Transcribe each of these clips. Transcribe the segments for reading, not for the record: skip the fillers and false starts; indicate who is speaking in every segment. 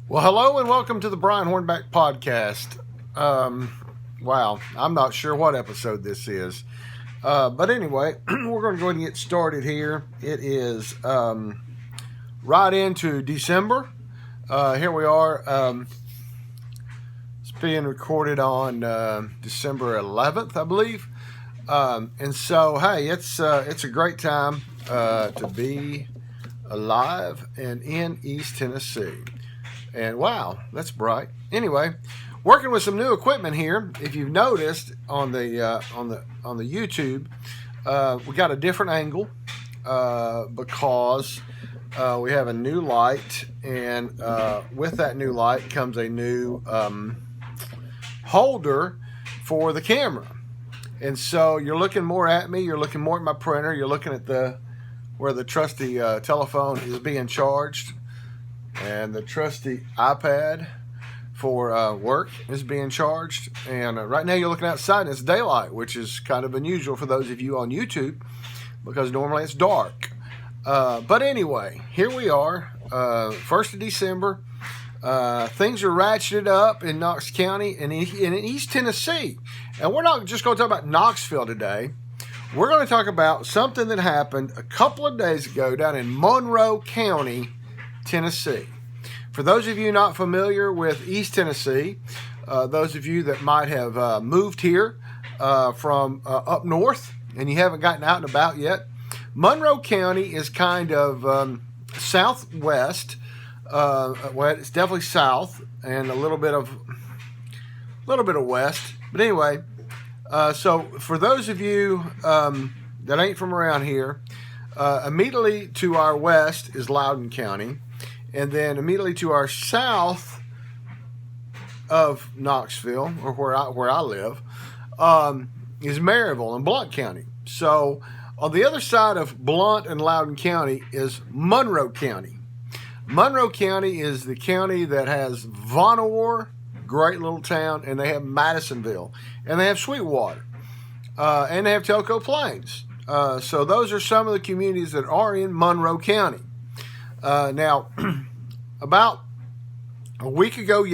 Speaker 1: Well, hello and welcome to the Brian Hornback podcast. Wow, I'm not sure what episode this is. But anyway, we're going to go ahead and get started here. It is right into December. Here we are. It's being recorded on December 11th, I believe. And so, hey, it's a great time to be alive and in East Tennessee. And wow, that's bright. Anyway, working with some new equipment here. If you've noticed on the YouTube, we got a different angle because we have a new light, and with that new light comes a new holder for the camera. And so you're looking more at me. You're looking more at my printer. You're looking at where the trusty telephone is being charged. And the trusty iPad for work is being charged. And right now you're looking outside and it's daylight, which is kind of unusual for those of you on YouTube because normally it's dark. But anyway, here we are, 1st of December. Things are ratcheted up in Knox County and in East Tennessee. And we're not just going to talk about Knoxville today. We're going to talk about something that happened a couple of days ago down in Monroe County, Tennessee. For those of you not familiar with East Tennessee, those of you that might have moved here from up north and you haven't gotten out and about yet, Monroe County is kind of southwest. Well, it's definitely south and a little bit of west. But anyway, so for those of you that ain't from around here, immediately to our west is Loudoun County. And then immediately to our south of Knoxville, or where I live, is Maryville and Blount County. So on the other side of Blount and Loudoun County is Monroe County. Monroe County is the county that has Vonore, great little town, and they have Madisonville, and they have Sweetwater, and they have Telco Plains. So those are some of the communities that are in Monroe County. Now, about a week ago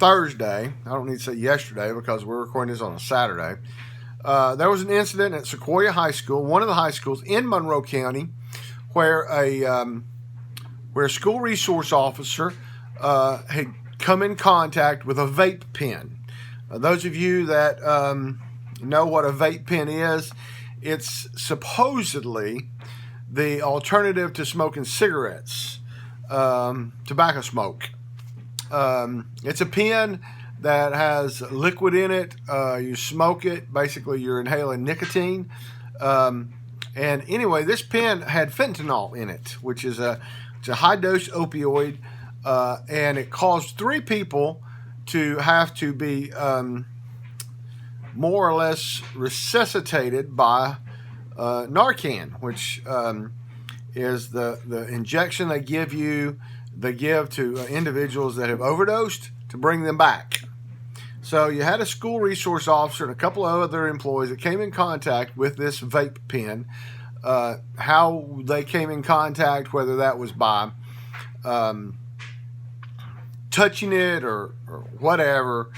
Speaker 1: Thursday, I don't need to say yesterday because we're recording this on a Saturday, there was an incident at Sequoia High School, one of the high schools in Monroe County, where a school resource officer had come in contact with a vape pen. Those of you that know what a vape pen is, it's supposedly the alternative to smoking cigarettes, tobacco smoke. It's a pen that has liquid in it. You smoke it. Basically, you're inhaling nicotine. And anyway, this pen had fentanyl in it, which is it's a high-dose opioid, and it caused 3 people to have to be more or less resuscitated by Narcan, which is the injection they give to individuals that have overdosed to bring them back. So you had a school resource officer and a couple of other employees that came in contact with this vape pen. How they came in contact, whether that was by touching it or whatever,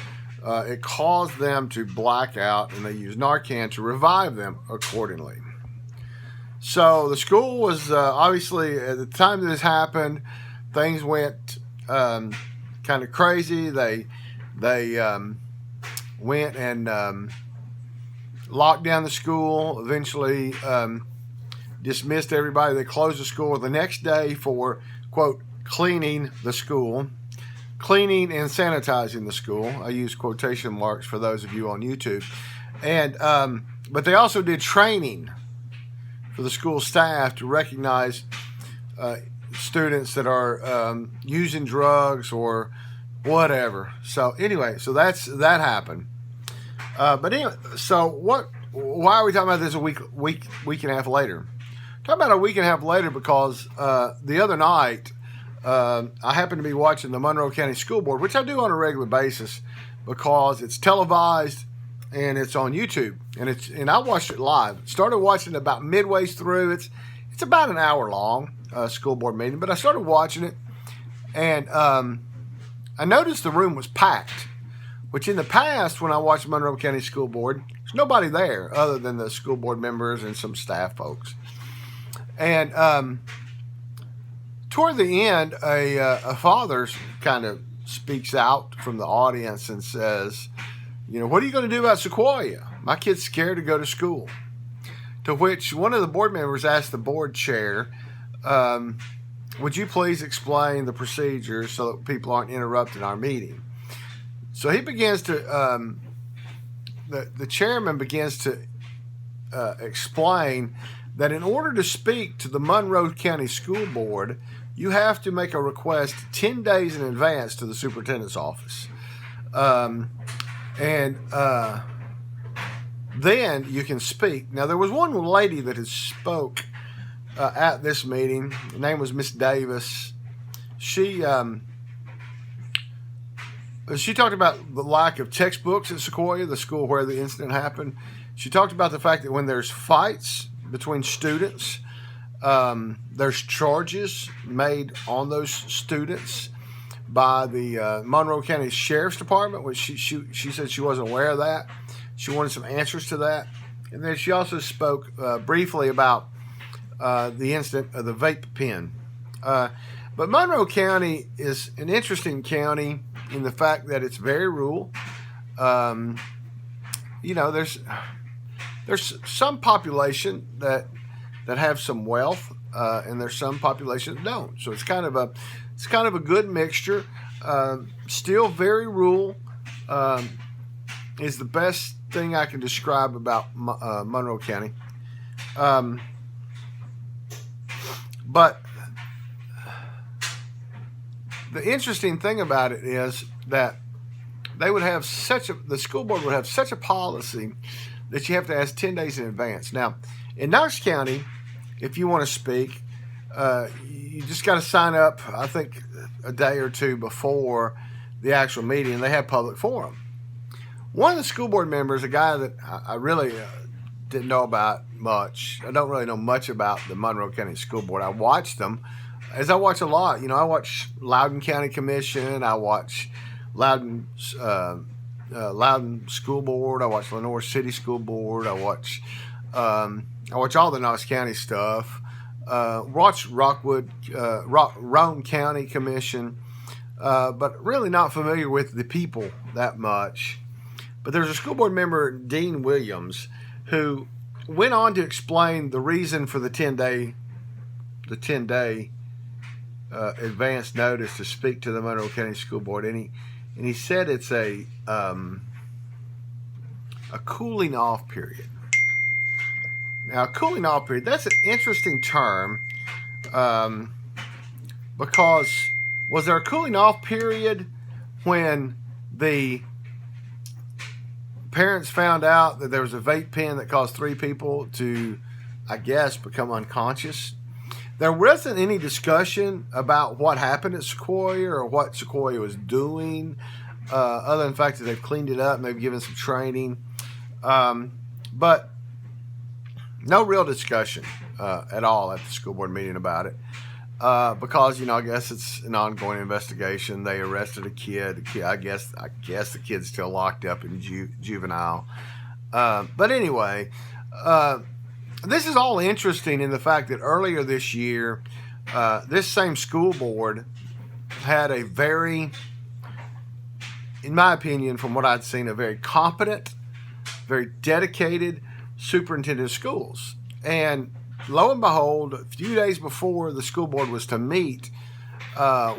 Speaker 1: it caused them to black out, and they used Narcan to revive them accordingly. So the school was obviously, at the time that this happened, things went kind of crazy. They went and locked down the school, eventually dismissed everybody. They closed the school the next day for, quote, cleaning the school. Cleaning and sanitizing the school. I use quotation marks for those of you on YouTube. And but they also did training for the school staff to recognize students that are using drugs or whatever. So anyway, so that happened. But anyway, so why are we talking about this a week and a half later? Talking about a week and a half later because the other night, I happened to be watching the Monroe County School Board, which I do on a regular basis because it's televised and it's on YouTube. And I watched it live. Started watching it about midway through. It's about an hour long school board meeting, but I started watching it, And I noticed the room was packed, which in the past, when I watched Monroe County School Board, there's nobody there other than the school board members and some staff folks. And toward the end, a father kind of speaks out from the audience and says, what are you going to do about Sequoia? My kid's scared to go to school. To which one of the board members asked the board chair, would you please explain the procedures so that people aren't interrupting our meeting? So he begins to, the chairman begins to explain that in order to speak to the Monroe County School Board, you have to make a request 10 days in advance to the superintendent's office. Then you can speak. Now, there was one lady that had spoke at this meeting. Her name was Miss Davis. She talked about the lack of textbooks at Sequoia, the school where the incident happened. She talked about the fact that when there's fights between students, there's charges made on those students by the Monroe County Sheriff's Department, which she said she wasn't aware of that. She wanted some answers to that. And then she also spoke briefly about the incident of the vape pen. But Monroe County is an interesting county in the fact that it's very rural. There's some population that have some wealth, and there's some population that don't. So it's kind of a good mixture. Still very rural is the best thing I can describe about Monroe County. But the interesting thing about it is that they would have the school board would have such a policy that you have to ask 10 days in advance. Now, in Knox County, if you want to speak, you just got to sign up, I think, a day or two before the actual meeting, and they have public forum. One of the school board members, a guy that I really didn't know about much. I don't really know much about the Monroe County School Board. I watched them, as I watch a lot. I watch Loudoun County Commission. I watch Loudoun School Board. I watch Lenoir City School Board. I watch all the Knox County stuff. Watch Roane County Commission, but really not familiar with the people that much. But there's a school board member, Dean Williams, who went on to explain the reason for the 10-day advance notice to speak to the Monroe County School Board, and he said it's a cooling off period. Now, cooling off period, that's an interesting term, because was there a cooling off period when the parents found out that there was a vape pen that caused 3 people to, I guess, become unconscious? There wasn't any discussion about what happened at Sequoia or what Sequoia was doing, other than the fact that they've cleaned it up and they've given some training. But no real discussion at all at the school board meeting about it. Because, I guess it's an ongoing investigation. They arrested a kid. I guess the kid's still locked up in juvenile. But anyway, this is all interesting in the fact that earlier this year, this same school board had a very, in my opinion, from what I'd seen, a very competent, very dedicated superintendent of schools. And lo and behold, a few days before the school board was to meet,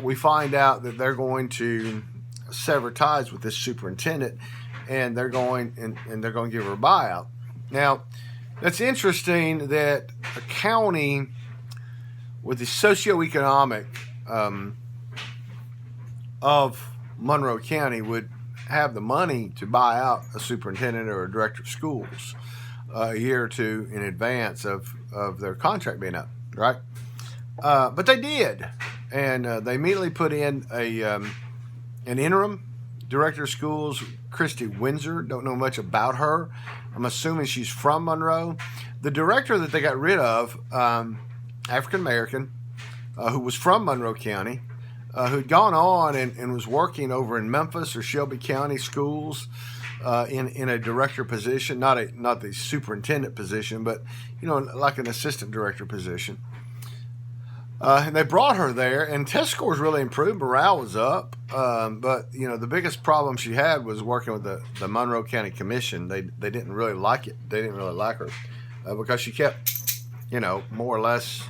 Speaker 1: we find out that they're going to sever ties with this superintendent, and they're going to give her a buyout. Now, that's interesting that a county with the socioeconomic of Monroe County would have the money to buy out a superintendent or a director of schools a year or two in advance of their contract being up, right? But they did, and they immediately put in an interim director of schools, Christy Windsor. Don't know much about her. I'm assuming she's from Monroe. The director that they got rid of, African American, who was from Monroe County, who'd gone on and was working over in Memphis or Shelby County schools in a director position, not the superintendent position, but like an assistant director position. And they brought her there, and test scores really improved. Morale was up, but the biggest problem she had was working with the Monroe County Commission. They didn't really like it. They didn't really like her because she kept, more or less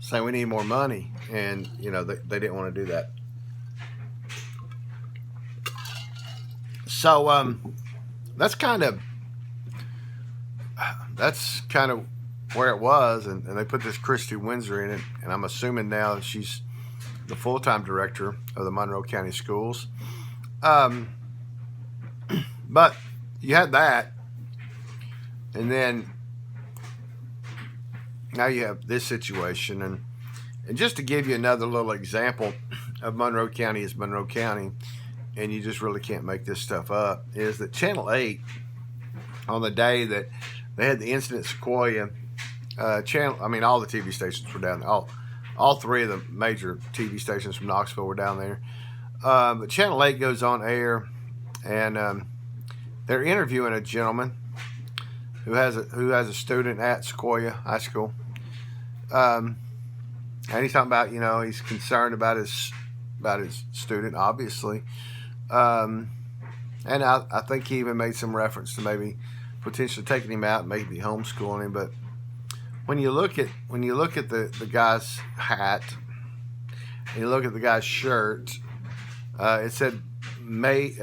Speaker 1: saying we need more money, and they didn't want to do that. So that's kind of where it was, and they put this Christy Windsor in it, and I'm assuming now that she's the full-time director of the Monroe County Schools. But you had that, and then now you have this situation, and just to give you another little example of Monroe County is Monroe County, and you just really can't make this stuff up, is that Channel 8, on the day that they had the incident at Sequoia, all the TV stations were down there. All three of the major TV stations from Knoxville were down there. But Channel 8 goes on air, and they're interviewing a gentleman who has a student at Sequoia High School. And he's talking about, he's concerned about his student, obviously. And I think he even made some reference to maybe potentially taking him out, maybe homeschooling him. But when you look at the guy's hat, and you look at the guy's shirt, it said made.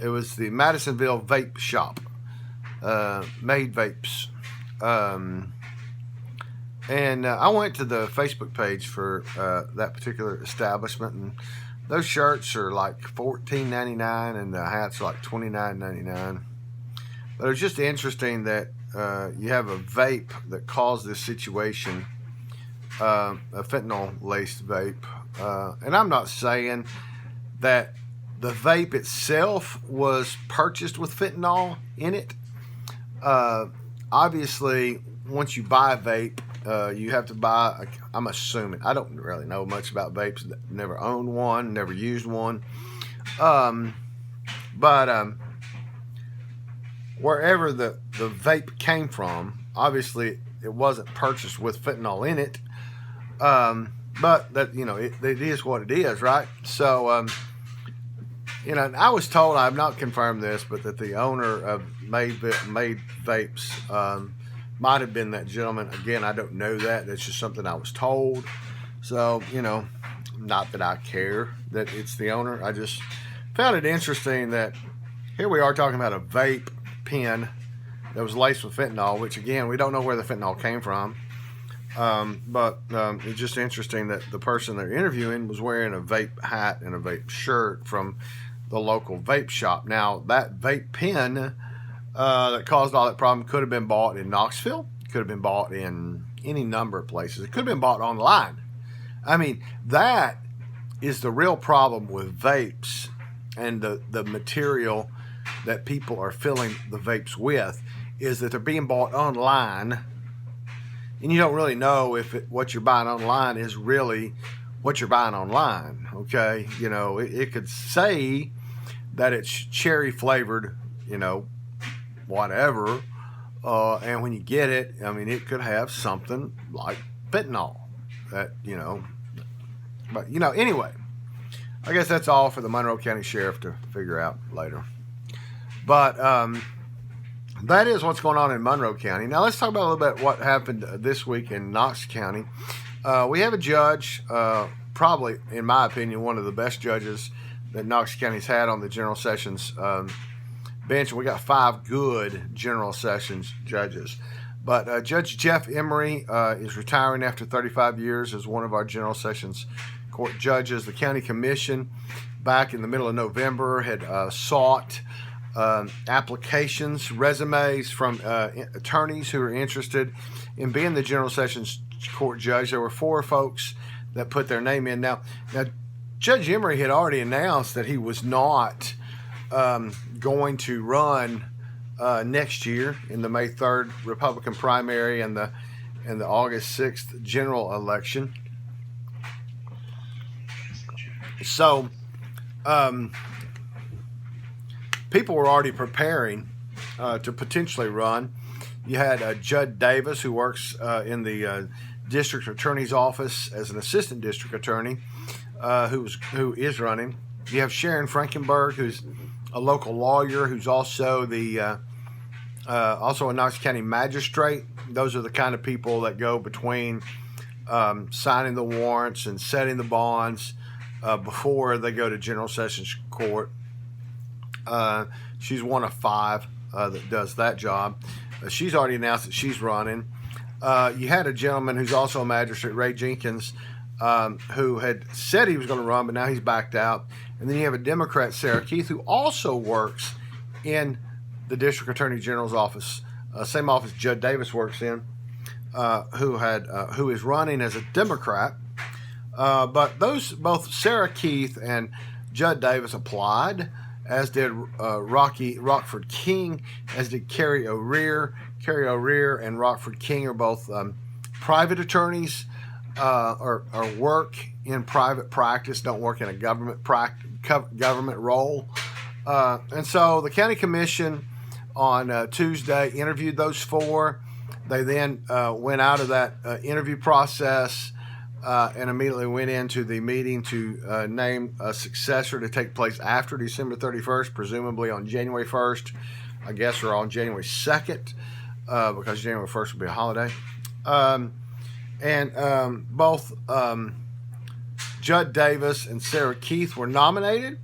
Speaker 1: It was the Madisonville Vape Shop, made vapes. And I went to the Facebook page for that particular establishment, and those shirts are like $14.99, and the hats are like $29.99. But it was just interesting that you have a vape that caused this situation, a fentanyl-laced vape. And I'm not saying that the vape itself was purchased with fentanyl in it. Obviously, once you buy a vape, you have to buy, I'm assuming, I don't really know much about vapes, never owned one, never used one. But wherever the vape came from, obviously it wasn't purchased with fentanyl in it. But that, it is what it is, right? So, I was told, I have not confirmed this, but that the owner of Made Vapes might have been that gentleman. Again, I don't know that. That's just something I was told. So, not that I care that it's the owner. I just found it interesting that here we are talking about a vape pen that was laced with fentanyl, which, again, we don't know where the fentanyl came from. But it's just interesting that the person they're interviewing was wearing a vape hat and a vape shirt from the local vape shop. Now, that vape pen that caused all that problem could have been bought in Knoxville, could have been bought in any number of places. It could have been bought online. I mean, that is the real problem with vapes and the material that people are filling the vapes with, is that they're being bought online, and you don't really know if what you're buying online is really what you're buying online. Okay, it could say that it's cherry flavored, whatever, and when you get it, it could have something like fentanyl. That but anyway, I guess that's all for the Monroe County Sheriff to figure out later. But that is what's going on in Monroe County. Now let's talk about a little bit what happened this week in Knox County. We have a judge, probably, in my opinion, one of the best judges that Knox County's had on the General Sessions bench. And we got 5 good General Sessions judges. But Judge Geoff Emery is retiring after 35 years as one of our General Sessions Court judges. The County Commission, back in the middle of November, had sought applications, resumes from attorneys who are interested in being the General Sessions Court judge. There were 4 folks that put their name in. Now Judge Emery had already announced that he was not going to run next year in the May 3rd Republican primary and the August 6th general election. So people were already preparing to potentially run. You had Judd Davis, who works in the district attorney's office as an assistant district attorney, who is running. You have Sharon Frankenberg, who's a local lawyer, who's also also a Knox County magistrate. Those are the kind of people that go between signing the warrants and setting the bonds before they go to General Sessions Court. She's one of 5 that does that job. She's already announced that she's running. You had a gentleman who's also a magistrate, Ray Jenkins, who had said he was going to run, but now he's backed out. And then you have a Democrat, Sarah Keith, who also works in the District Attorney General's office, same office Judd Davis works in, who is running as a Democrat. But both Sarah Keith and Judd Davis applied, as did Rockford King, as did Carrie O'Rear. Carrie O'Rear and Rockford King are both private attorneys, or work in private practice, don't work in a government role. And so the county commission on Tuesday interviewed those 4. They then went out of that interview process and immediately went into the meeting to name a successor to take place after December 31st, presumably on January 1st, I guess, or on January 2nd, because January 1st will be a holiday. And both Judd Davis and Sarah Keith were nominated,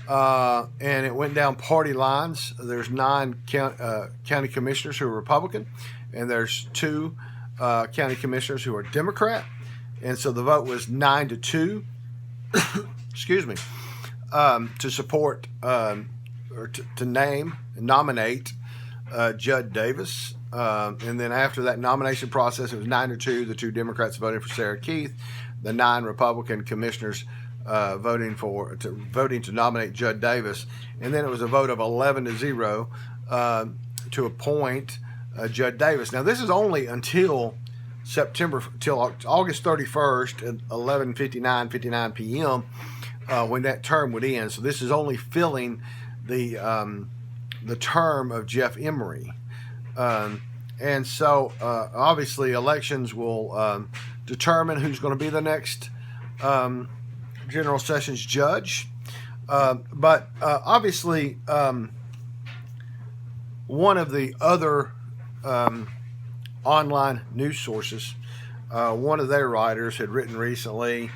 Speaker 1: and it went down party lines. There's 9 county commissioners who are Republican, and there's 2 county commissioners who are Democrat. And so the vote was 9-2, excuse me, to support or to name and nominate Judd Davis. And then after that nomination process, it was 9-2. The 2 Democrats voted for Sarah Keith. The 9 Republican commissioners voting to nominate Judd Davis. And then it was a vote of 11-0 to appoint Judd Davis. Now, this is only until August 31st at 11:59 p.m. When that term would end. So this is only filling the term of Geoff Emery. And so obviously elections will determine who's going to be the next General Sessions judge. But obviously one of the other online news sources, one of their writers had written recently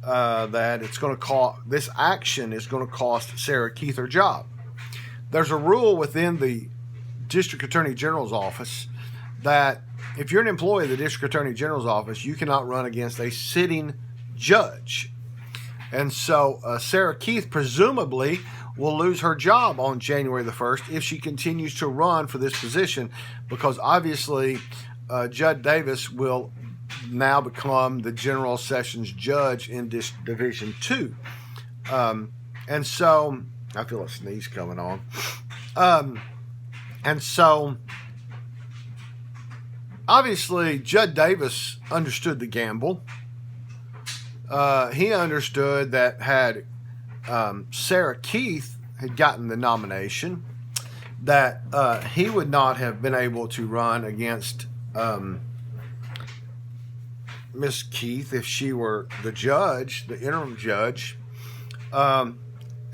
Speaker 1: that this action is going to cost Sarah Keith her job. There's a rule within the District Attorney General's office that if you're an employee of the District Attorney General's office, you cannot run against a sitting judge. And so Sarah Keith presumably will lose her job on January the 1st if she continues to run for this position, because obviously Judd Davis will now become the General Sessions judge in Division 2. And so, I feel a sneeze coming on. And so, obviously, Judd Davis understood the gamble. He understood that had Sarah Keith had gotten the nomination, that he would not have been able to run against Miss Keith if she were the judge, the interim judge.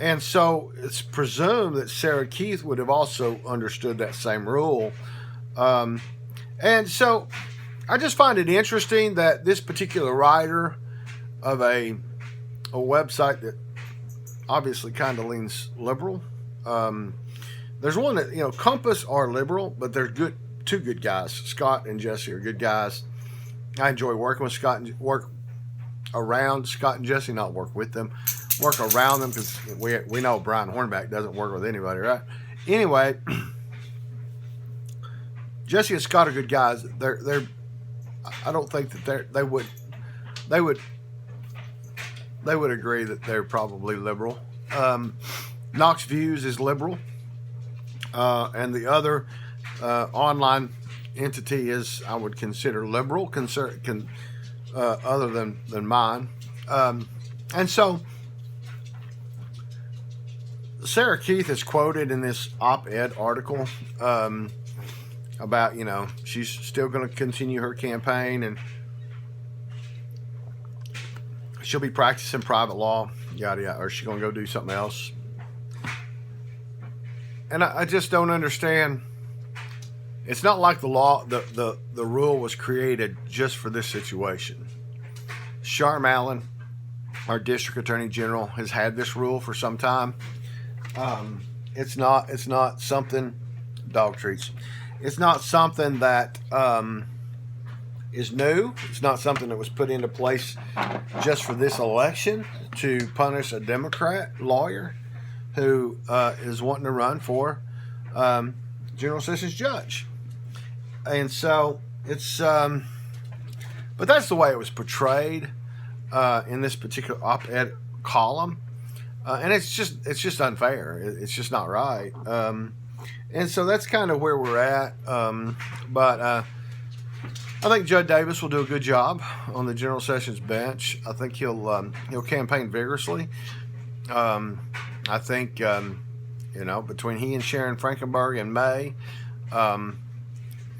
Speaker 1: And so it's presumed that Sarah Keith would have also understood that same rule. And so I just find it interesting that this particular writer of a website that obviously kind of leans liberal. There's one that, Compass are liberal, but they're two good guys. Scott and Jesse are good guys. I enjoy working with Scott and work around Scott and Jesse, not work with them. Work around them, because we know Brian Hornback doesn't work with anybody, right? Anyway, Jesse and Scott are good guys. They're I don't think that they would agree that they're probably liberal. Knox Views is liberal, and the other online entity is, I would consider, liberal, other than mine. And so Sarah Keith is quoted in this op-ed article about, she's still going to continue her campaign and she'll be practicing private law, yada yada, or she's going to go do something else. And I just don't understand. It's not like the law, the rule was created just for this situation. Charme Allen, our district attorney general, has had this rule for some time. It's not something, dog treats. It's not something that is new. It's not something that was put into place just for this election to punish a Democrat lawyer who is wanting to run for General Sessions judge. And so it's, but that's the way it was portrayed in this particular op-ed column. And it's just unfair. It's just not right. And so that's kind of where we're at. But I think Judge Davis will do a good job on the General Sessions bench. I think he'll campaign vigorously. I think between he and Sharon Frankenberg in May,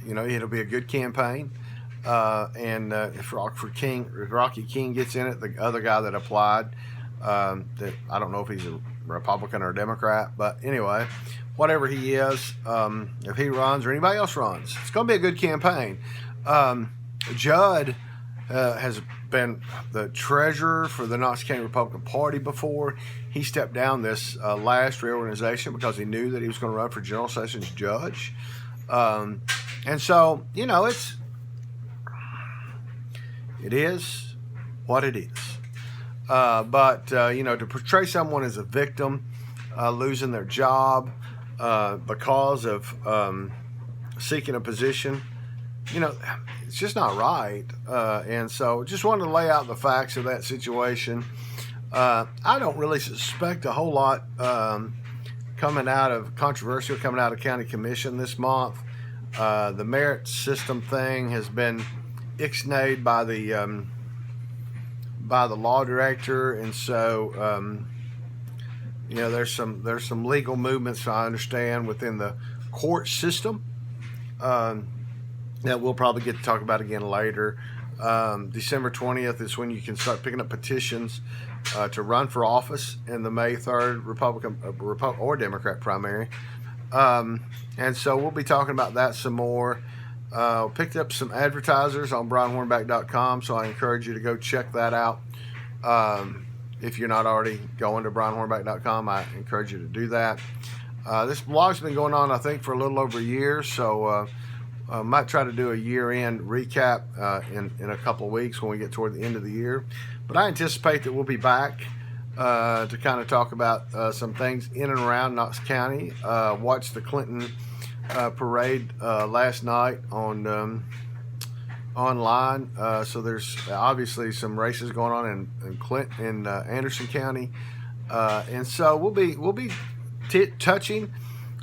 Speaker 1: it'll be a good campaign. And if Rocky King gets in it, the other guy that applied, that I don't know if he's a Republican or a Democrat, but anyway, whatever he is, if he runs or anybody else runs, it's going to be a good campaign. Judd has been the treasurer for the Knox County Republican Party before. He stepped down this last reorganization because he knew that he was going to run for General Sessions judge. And so, it is what it is. But to portray someone as a victim, losing their job because of seeking a position, it's just not right. And so just wanted to lay out the facts of that situation. I don't really suspect a whole lot coming out of county commission this month. The merit system thing has been ixnayed by the law director, and so there's some legal movements I understand within the court system that we'll probably get to talk about again later. December 20th is when you can start picking up petitions to run for office in the May 3rd Republican or Democrat primary. And so we'll be talking about that some more. Picked up some advertisers on brianhornback.com, so I encourage you to go check that out. If you're not already going to brianhornback.com, I encourage you to do that. This blog's been going on, I think, for a little over a year, so I might try to do a year-end recap in a couple of weeks when we get toward the end of the year. But I anticipate that we'll be back to kind of talk about some things in and around Knox County. Watched the Clinton parade last night on online. So there's obviously some races going on in Anderson County, and so we'll be touching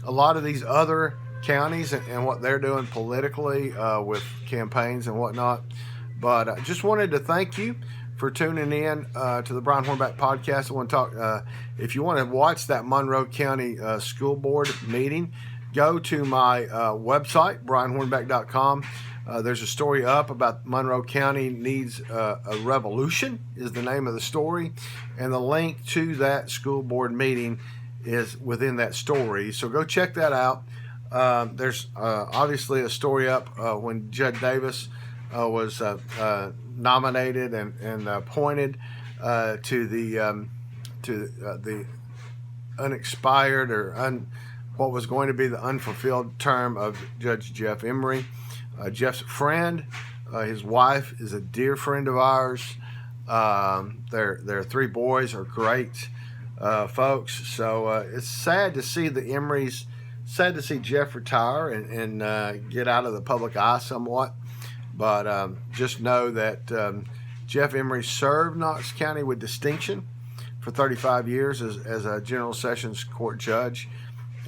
Speaker 1: a lot of these other counties and what they're doing politically with campaigns and whatnot. But I just wanted to thank you for tuning in to the Brian Hornback podcast. I want to talk, if you want to watch that Monroe County School Board meeting, go to my website, brianhornback.com. There's a story up about Monroe County needs a revolution is the name of the story. And the link to that school board meeting is within that story. So go check that out. There's obviously a story up when Judge Davis was nominated and appointed to the unexpired or what was going to be the unfulfilled term of Judge Geoff Emery. Geoff's a friend. His wife is a dear friend of ours. Their three boys are great folks. So it's sad to see the Emerys, sad to see Geoff retire and get out of the public eye somewhat. But just know that Geoff Emery served Knox County with distinction for 35 years as a General Sessions Court judge.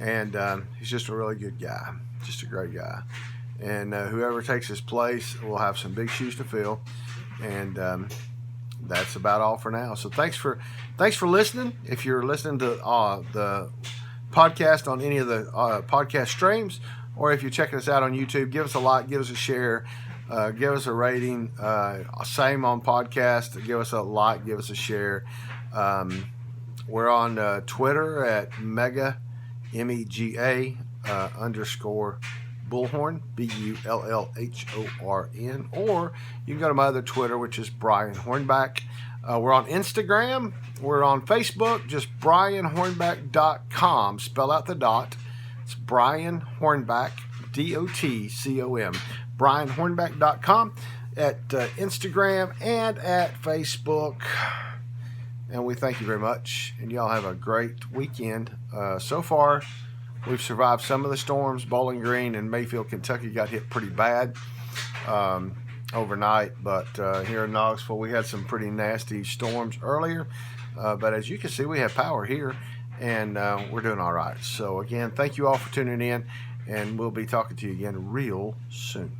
Speaker 1: And he's just a really good guy, just a great guy. And whoever takes his place will have some big shoes to fill. And that's about all for now. So thanks for listening. If you're listening to the podcast on any of the podcast streams, or if you're checking us out on YouTube, give us a like, give us a share, give us a rating. Same on podcast. Give us a like, give us a share. We're on Twitter at MEGA _Bullhorn, BULLHORN, or you can go to my other Twitter, which is Brian Hornback. We're on Instagram. We're on Facebook, just brianhornback.com. Spell out the dot. It's Brian Hornback, DOTCOM. brianhornback.com at Instagram and at Facebook. And we thank you very much. And y'all have a great weekend. So far, we've survived some of the storms. Bowling Green and Mayfield, Kentucky got hit pretty bad overnight. But here in Knoxville, we had some pretty nasty storms earlier. But as you can see, we have power here. And we're doing all right. So again, thank you all for tuning in. And we'll be talking to you again real soon.